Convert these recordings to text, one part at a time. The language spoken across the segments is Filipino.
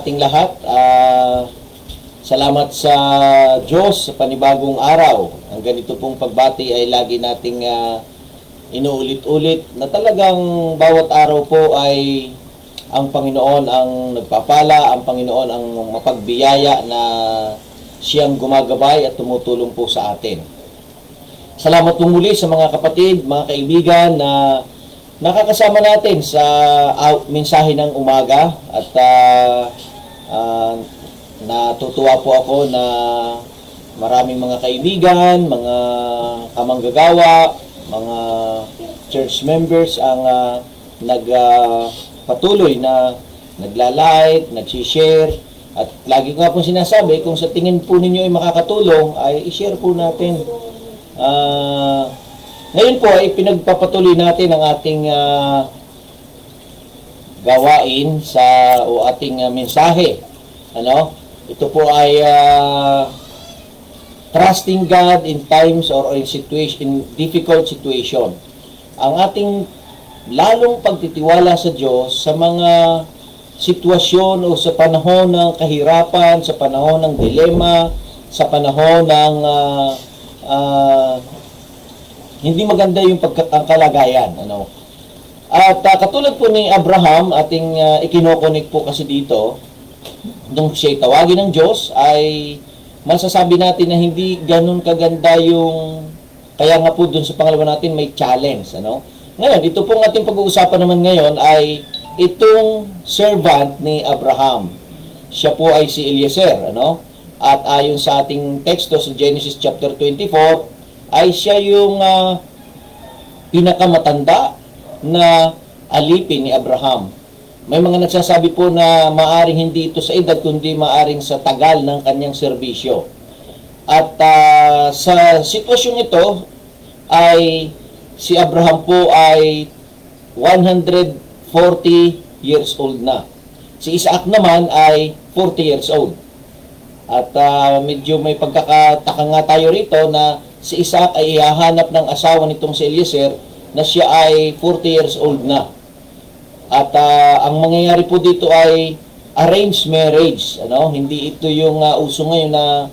ating lahat. Salamat sa Diyos sa panibagong araw. Ang ganito pong pagbati ay lagi nating inuulit-ulit na talagang bawat araw po ay ang Panginoon ang nagpapala, ang Panginoon ang mapagbiyaya na siyang gumagabay at tumutulong po sa atin. Salamat po muli sa mga kapatid, mga kaibigan na nakakasama natin sa mensahe ng umaga at natutuwa po ako na maraming mga kaibigan, mga kamanggagawa, mga church members ang nagpatuloy na nagla-like, nag-share at lagi ko nga po sinasabi kung sa tingin po ninyo ay makakatulong ay i-share po natin. Ngayon po ay pinagpapatuloy natin ang ating gawain o ating mensahe. Ito po ay trusting God in times or in difficult situation. Ang ating lalong pagtitiwala sa Diyos sa mga sitwasyon o sa panahon ng kahirapan, sa panahon ng dilema, sa panahon ng hindi maganda yung kalagayan. At katulad po ni Abraham, ating ikinokonek po kasi dito, nung siya'y tawagin ng Diyos, ay masasabi natin na hindi ganun kaganda yung, kaya nga po dun sa pangalawa natin may challenge. Ngayon, ito pong ating pag-uusapan naman ngayon ay itong servant ni Abraham. Siya po ay si Eliezer. At ayon sa ating teksto sa Genesis chapter 24, ay siya yung pinakamatanda na alipin ni Abraham. May mga nagsasabi po na maaring hindi ito sa edad, kundi maaring sa tagal ng kanyang serbisyo. At sa sitwasyong ito, ay si Abraham po ay 140 years old na. Si Isaac naman ay 40 years old. At medyo may pagkakataka nga tayo rito na si Isaac ay ihahanap ng asawa nitong si Eliezer na siya ay 40 years old na. At ang mangyayari po dito ay arranged marriage. Hindi ito yung uso ngayon na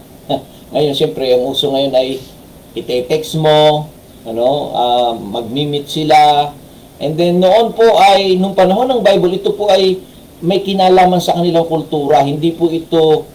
ngayon siyempre ang uso ngayon ay ite-text mo, magmi-meet sila. And then noon po ay nung panahon ng Bible, ito po ay may kinalaman sa kanilang kultura. Hindi po ito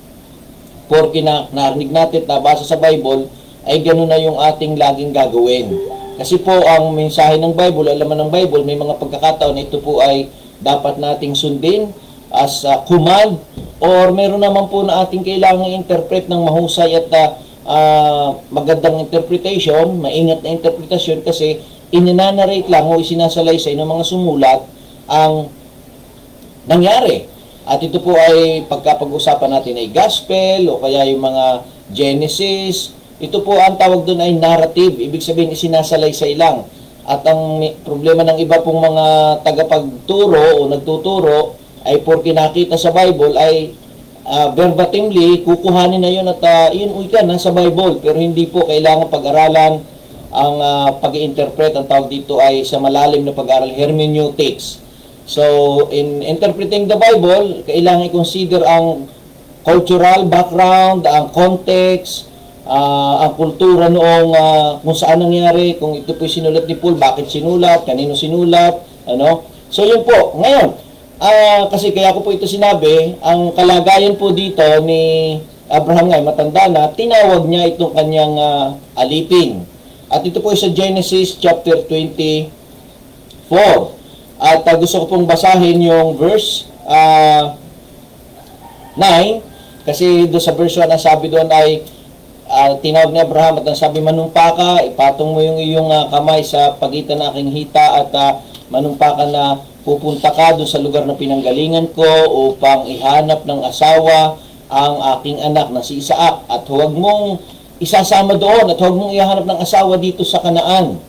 porke narinig natin na basa sa Bible ay gano'n na yung ating laging gagawin. Kasi po ang mensahe ng Bible, alaman ng Bible, may mga pagkakataon na ito po ay dapat nating sundin as command or meron naman po na ating kailangang interpret ng mahusay at magandang interpretation, maingat na interpretasyon kasi ininanarrate lang o isinasalaysay ng mga sumulat ang nangyari. At ito po ay pagkapag-usapan natin ay gospel o kaya yung mga Genesis. Ito po ang tawag doon ay narrative. Ibig sabihin isinasalaysay lang. At ang problema ng iba pong mga tagapagturo o nagtuturo ay porke nakita sa Bible ay verbatimly kukuhanin na yun at yun nasa Bible. Pero hindi po kailangan pag-aralan ang pag-i-interpret. Ang tawag dito ay sa malalim na pag-aral, hermeneutics. So, in interpreting the Bible, kailangan i-consider ang cultural background, ang context, ang kultura noong kung saan nangyari, kung ito po sinulat ni Paul, bakit sinulat, kanino sinulat, So, yun po. Ngayon, kasi kaya ko po ito sinabi, ang kalagayan po dito ni Abraham ngay, matanda na, tinawag niya itong kanyang alipin. At ito po sa Genesis chapter 24. At gusto ko pong basahin yung verse 9 kasi doon sa verse 1 ang sabi doon ay tinawag ni Abraham at ang sabi, manumpa ka, ipatong mo yung iyong kamay sa pagitan ng aking hita at manumpa ka na pupunta ka doon sa lugar na pinanggalingan ko upang ihanap ng asawa ang aking anak na si Isaac at huwag mong isasama doon at huwag mong ihanap ng asawa dito sa Kanaan.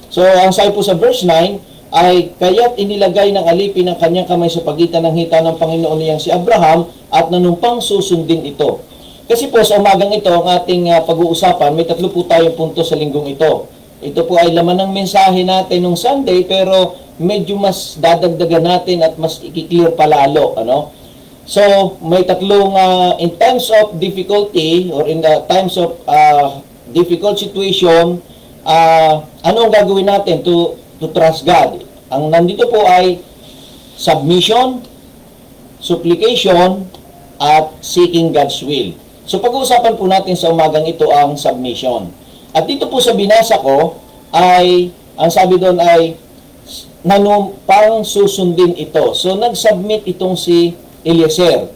So ang sabi po sa verse 9 ay kaya't inilagay ng alipin ang kanyang kamay sa pagitan ng hita ng Panginoon niyang si Abraham at nanumpang susundin ito. Kasi po sa umagang ito, ang ating pag-uusapan, may 3 po tayong punto sa linggong ito. Ito po ay laman ng mensahe natin nung Sunday, pero medyo mas dadagdagan natin at mas i-clear palalo. So, may tatlong, in times of difficulty or in the times of difficult situation, ano ang gagawin natin to trust God? Ang nandito po ay submission, supplication, at seeking God's will. So, pag-uusapan po natin sa umagang ito ang submission. At dito po sa binasa ko, ay, ang sabi doon ay, nanumpang susundin ito. So, nag-submit itong si Eliezer.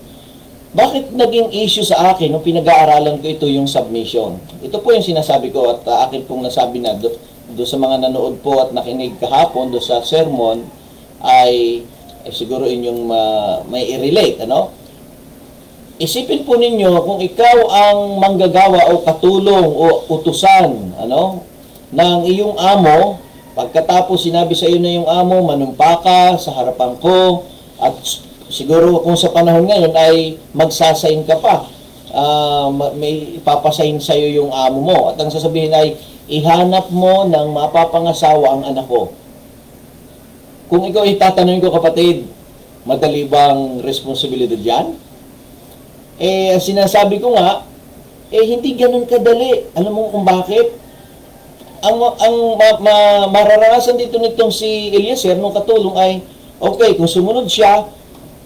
Bakit naging issue sa akin nung pinag-aaralan ko ito yung submission? Ito po yung sinasabi ko at akin pong nasabi na do sa mga nanood po at nakinig kahapon do sa sermon ay siguro inyong may i-relate, ano? Isipin po ninyo kung ikaw ang manggagawa o katulong o utusan, ano, ng iyong amo, pagkatapos sinabi sa iyo na yung amo, manumpa ka sa harapan ko at siguro kung sa panahon ngayon ay magsasayin ka pa. May ipapasayin sa iyo yung amo mo. At ang sasabihin ay, ihanap mo ng mapapangasawa ang anak ko. Kung ikaw itatanungin ko, kapatid, madali bang responsibilidad yan? Sinasabi ko nga, hindi ganun kadali. Alam mo kung bakit? Ang mararanasan dito nitong si Eliezer, nung katulong ay, okay, kung sumunod siya,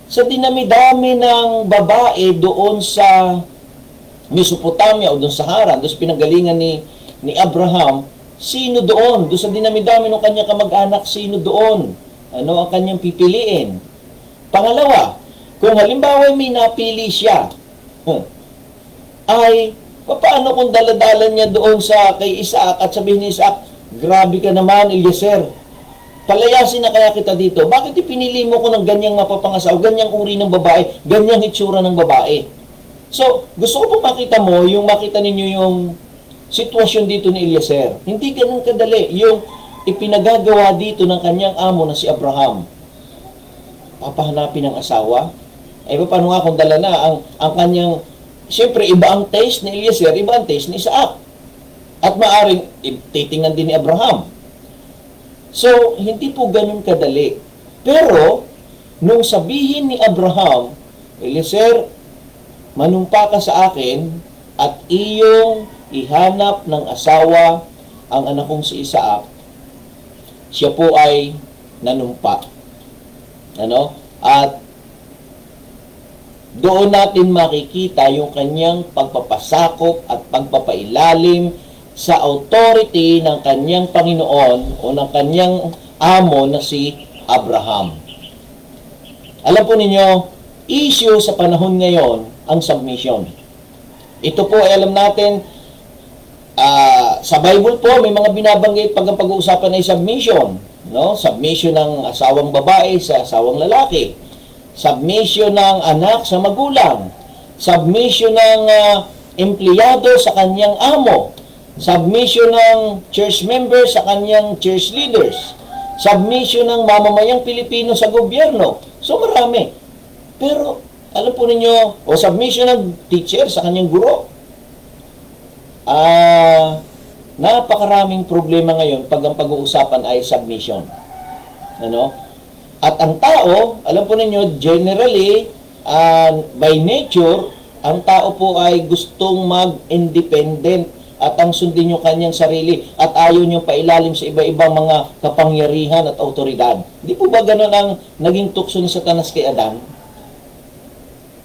sa dinami-dami ng babae doon sa Mesopotamia o doon sa Haran, doon sa pinanggalingan ni Abraham, sino doon? Doon sa dinami-dami ng kanyang kamag-anak, sino doon? Ano ang kanyang pipiliin? Pangalawa, kung halimbawa may napili siya, ay paano kung daladalan niya doon sa kay Isaac at sabihin ni Isaac, grabe ka naman, Eliezer, palayasin na kaya kita dito. Bakit ipinili mo ko ng ganyang mapapangasaw, ganyang uri ng babae, ganyang hitsura ng babae? So, gusto ko po makita ninyo yung sitwasyon dito ni Eliezer. Hindi ganun kadali. Yung ipinagagawa dito ng kanyang amo na si Abraham. Papahanapin ng asawa. Paano nga kung dala na ang kanyang, siyempre, iba ang taste ni Eliezer, iba ang taste ni Isaac. At maaring titingnan din ni Abraham. So, hindi po ganun kadali. Pero, nung sabihin ni Abraham, Eliezer, manumpa ka sa akin at iyong ihanap ng asawa ang anak kong si Isaac, siya po ay nanumpa. Ano? At doon natin makikita yung kanyang pagpapasakop at pagpapailalim sa authority ng kanyang Panginoon o ng kanyang amo na si Abraham. Alam po ninyo, issue sa panahon ngayon ang submission. Ito po ay alam natin, sa Bible po may mga binabanggit pag ang pag-uusapan ay submission. No? Submission ng asawang babae sa asawang lalaki. Submission ng anak sa magulang. Submission ng empleyado sa kanyang amo. Submission ng church member sa kanyang church leaders. Submission ng mamamayang Pilipino sa gobyerno. So marami. Pero alam po ninyo, o submission ng teacher sa kanyang guro. Napakaraming problema ngayon pag ang pag-uusapan ay submission. Ano? At ang tao, alam po ninyo, generally, by nature, ang tao po ay gustong mag-independent at ang sundin yung kanyang sarili at ayaw niyong pailalim sa iba-ibang mga kapangyarihan at autoridad. Di po ba ganun ang naging tukso ni Satanas kay Adan?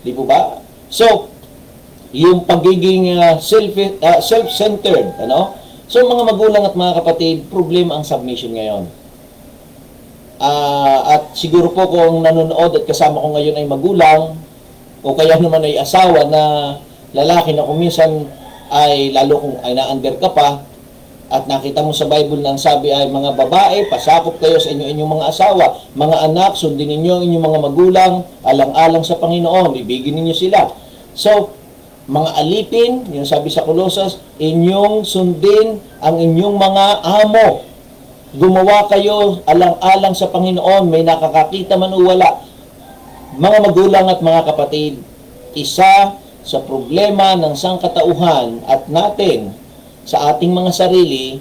Di po ba? So, yung pagiging self-centered, ano? So, mga magulang at mga kapatid, problema ang submission ngayon. At siguro po kung nanonood at kasama ko ngayon ay magulang o kaya naman ay asawa na lalaki na kung minsan ay lalo kung ay na-under ka pa at nakita mo sa Bible na ang sabi ay mga babae, pasakop kayo sa inyong mga asawa, mga anak, sundin ninyo ang inyong mga magulang, alang-alang sa Panginoon, ibigin ninyo sila. So, mga alipin, yung sabi sa Colossus, inyong sundin ang inyong mga amo. Gumawa kayo alang-alang sa Panginoon, may nakakakita man o wala. Mga magulang at mga kapatid, isa sa problema ng sangkatauhan at natin sa ating mga sarili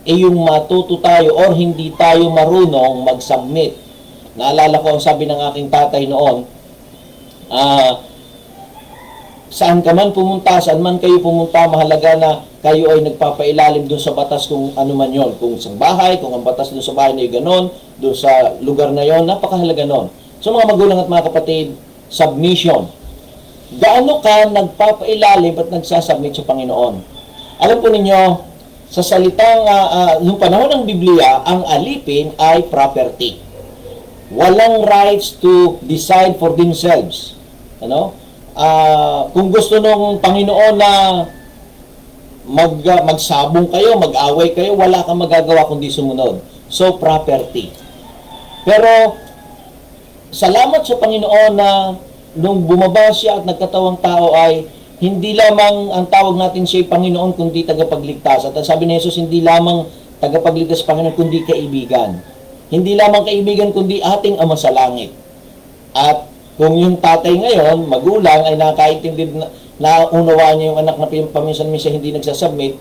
ay yung matuto tayo or hindi tayo marunong mag-submit. Naalala ko ang sabi ng aking tatay noon, Ah, saan ka man pumunta, saan man kayo pumunta, mahalaga na kayo ay nagpapailalim doon sa batas kung ano man yon. Kung sa bahay, kung ang batas doon sa bahay na ganon, doon sa lugar na yon, napakahalaga nun. So mga magulang at mga kapatid, submission. Gaano ka nagpapailalim at nagsasubmit sa Panginoon? Alam po ninyo, sa salitang, yung panahon ng Biblia, ang alipin ay property. Walang rights to decide for themselves. Ano? Kung gusto nung Panginoon na magsabong kayo, mag-away kayo, wala kang magagawa kundi sumunod. So, property. Pero, salamat sa Panginoon na nung bumaba siya at nagkatawang tao ay hindi lamang ang tawag natin siya Panginoon kundi tagapagligtas. At sabi ni Jesus, hindi lamang tagapagligtas Panginoon kundi kaibigan. Hindi lamang kaibigan kundi ating Ama sa langit. At kung yung tatay ngayon, magulang, ay nakaintindi na unawaan niya yung anak na paminsan-minsan hindi nagsasubmit,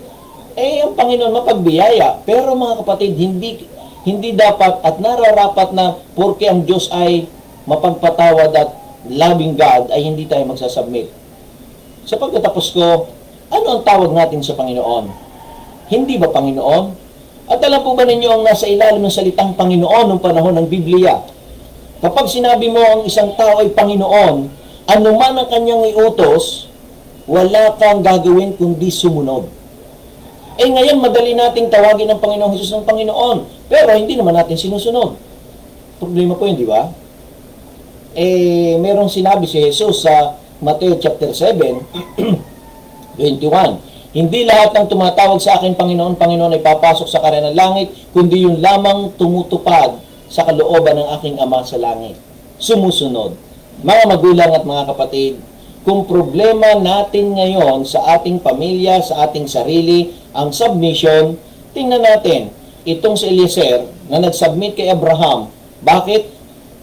eh, ang Panginoon mapagbiyaya. Pero mga kapatid, hindi dapat at nararapat na porke ang Diyos ay mapagpatawad at loving God, ay hindi tayo magsasubmit. Sa pagkatapos ko, ano ang tawag natin sa Panginoon? Hindi ba Panginoon? At alam po ba ninyo ang nasa ilalim ng salitang Panginoon noong panahon ng Biblia? Kapag sinabi mo ang isang tao ay Panginoon, anuman ang kanyang iutos, wala kang gagawin kundi sumunod. Eh ngayon, madali nating tawagin ng Panginoong Hesus ng Panginoon, pero hindi naman natin sinusunod. Problema po yun, di ba? Eh, merong sinabi si Jesus sa Matthew chapter 7, 21. Hindi lahat ng tumatawag sa akin, Panginoon, Panginoon, ay papasok sa karyan ng langit, kundi yung lamang tumutupad sa kalooban ng aking Ama sa langit. Sumusunod. Mga magulang at mga kapatid, kung problema natin ngayon sa ating pamilya, sa ating sarili, ang submission, tingnan natin, itong si Eliezer na nag-submit kay Abraham, bakit?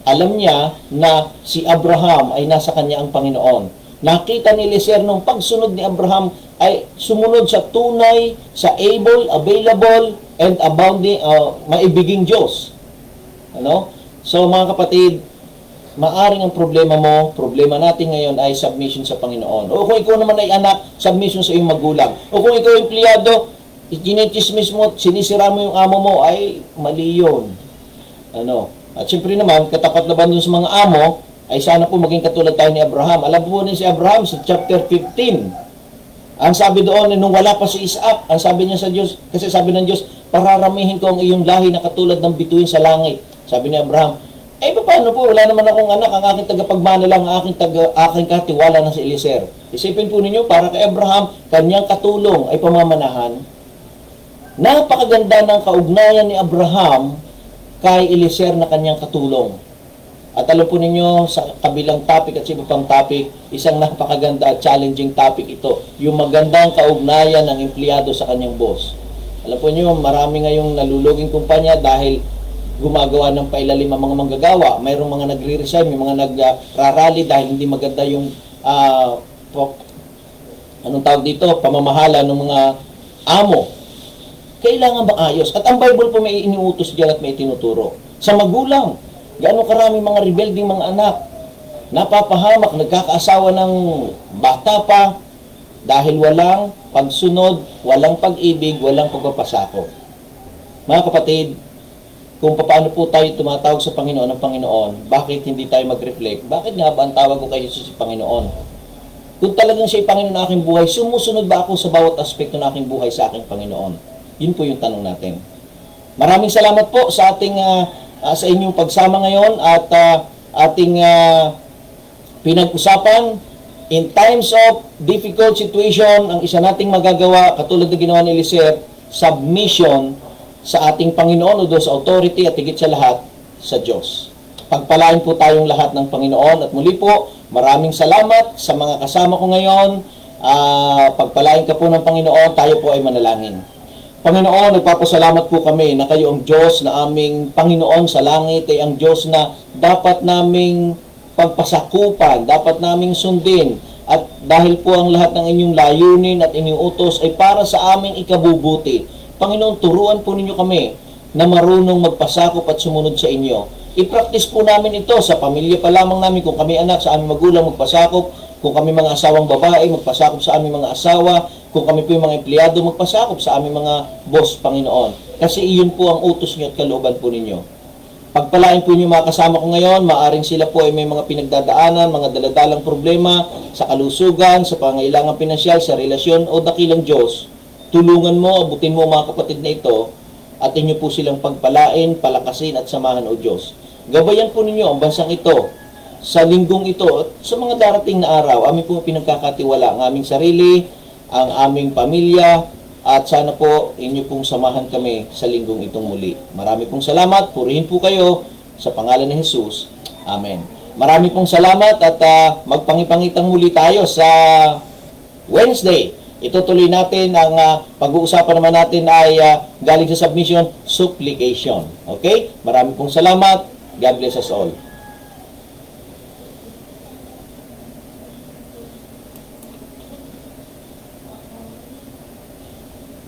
Alam niya na si Abraham ay nasa kanya ang Panginoon. Nakita ni Eliezer nung pagsunod ni Abraham ay sumunod sa tunay, sa able, available, and abounding, maibiging Diyos. Ano? So mga kapatid, maaring ang problema mo, problema natin ngayon ay submission sa Panginoon. O kung ikaw naman ay anak, submission sa iyong magulang. O kung ikaw ay empleyado, ginichismis mo, sinisira mo yung amo mo, ay mali yun. Ano? At siyempre naman, katapat na ba dun sa mga amo, ay sana po maging katulad tayo ni Abraham. Alam po ni si Abraham sa chapter 15. Ang sabi doon, nung wala pa si Isaac, ang sabi niya sa Diyos, kasi sabi ng Diyos, pararamihin ko ang iyong lahi na katulad ng bituin sa langit. Sabi ni Abraham, eh paano po, wala naman akong anak, ang aking tagapagmana lang, ang aking katiwala na si Eliezer. Isipin po ninyo, para kay Abraham, kanyang katulong ay pamamanahan. Napakaganda ng kaugnayan ni Abraham kay Eliezer na kanyang katulong. At alam po ninyo, sa kabilang topic at sa iba pang topic, isang napakaganda at challenging topic ito, yung magandang kaugnayan ng empleyado sa kanyang boss. Alam po niyo, marami ngayong naluluging kumpanya dahil gumagawa ng pailalim ang mga manggagawa. Mayroong mga nagre-resign, may mga nagrarally dahil hindi maganda yung anong tawag dito, pamamahala ng mga amo. Kailangan ba ayos? At ang Bible po may iniutos diyan at may tinuturo. Sa magulang, gaano karami mga rebelding mga anak, napapahamak, nagkakaasawa ng bata pa dahil walang pagsunod, walang pag-ibig, walang pagpapasako. Mga kapatid, kung paano po tayo tumatawag sa Panginoon ng Panginoon, bakit hindi tayo mag-reflect? Bakit nga ba ang tawag ko kay Jesus si Panginoon? Kung talagang siya ay Panginoon ng aking buhay, sumusunod ba ako sa bawat aspekto ng aking buhay sa aking Panginoon? Yun po yung tanong natin. Maraming salamat po sa ating sa inyong pagsama ngayon at ating pinag-usapan. In times of difficult situation, ang isa nating magagawa, katulad na ginawa ni Eliezer, submission sa ating Panginoon o doon sa authority at higit sa lahat, sa Diyos. Pagpalain po tayong lahat ng Panginoon at muli po, maraming salamat sa mga kasama ko ngayon. Pagpalain ka po ng Panginoon, tayo po ay manalangin. Panginoon, nagpapasalamat po kami na kayo ang Diyos na aming Panginoon sa langit, ay ang Diyos na dapat naming pagpasakupan, dapat naming sundin. At dahil po ang lahat ng inyong layunin at inyong utos ay para sa aming ikabubuti. Panginoon, turuan po ninyo kami na marunong magpasakop at sumunod sa inyo. I-practice po namin ito sa pamilya pa lamang namin. Kung kami anak, sa aming magulang, magpasakop. Kung kami mga asawang babae, magpasakop sa aming mga asawa. Kung kami po yung mga empleyado, magpasakop sa aming mga boss, Panginoon. Kasi iyon po ang utos niyo at kalooban po ninyo. Pagpalain po niyo mga kasama ko ngayon, maaring sila po ay may mga pinagdadaanan, mga daladalang problema sa kalusugan, sa pangailangan pinansyal, sa relasyon o dakilang Diyos. Tulungan mo, abutin mo mga kapatid na ito at inyo po silang pagpalain, palakasin at samahan o Diyos. Gabayan po ninyo ang bansang ito sa linggong ito at sa mga darating na araw. Amin po pinagkakatiwala ang aming sarili, ang aming pamilya, at sana po inyo pong samahan kami sa linggong itong muli. Marami pong salamat. Purihin po kayo sa pangalan ni Jesus. Amen. Marami pong salamat at magpangipangitang muli tayo sa Wednesday. Itutuloy natin ang pag-uusapan naman natin ay galing sa submission, supplication. Okay? Marami pong salamat. God bless us all.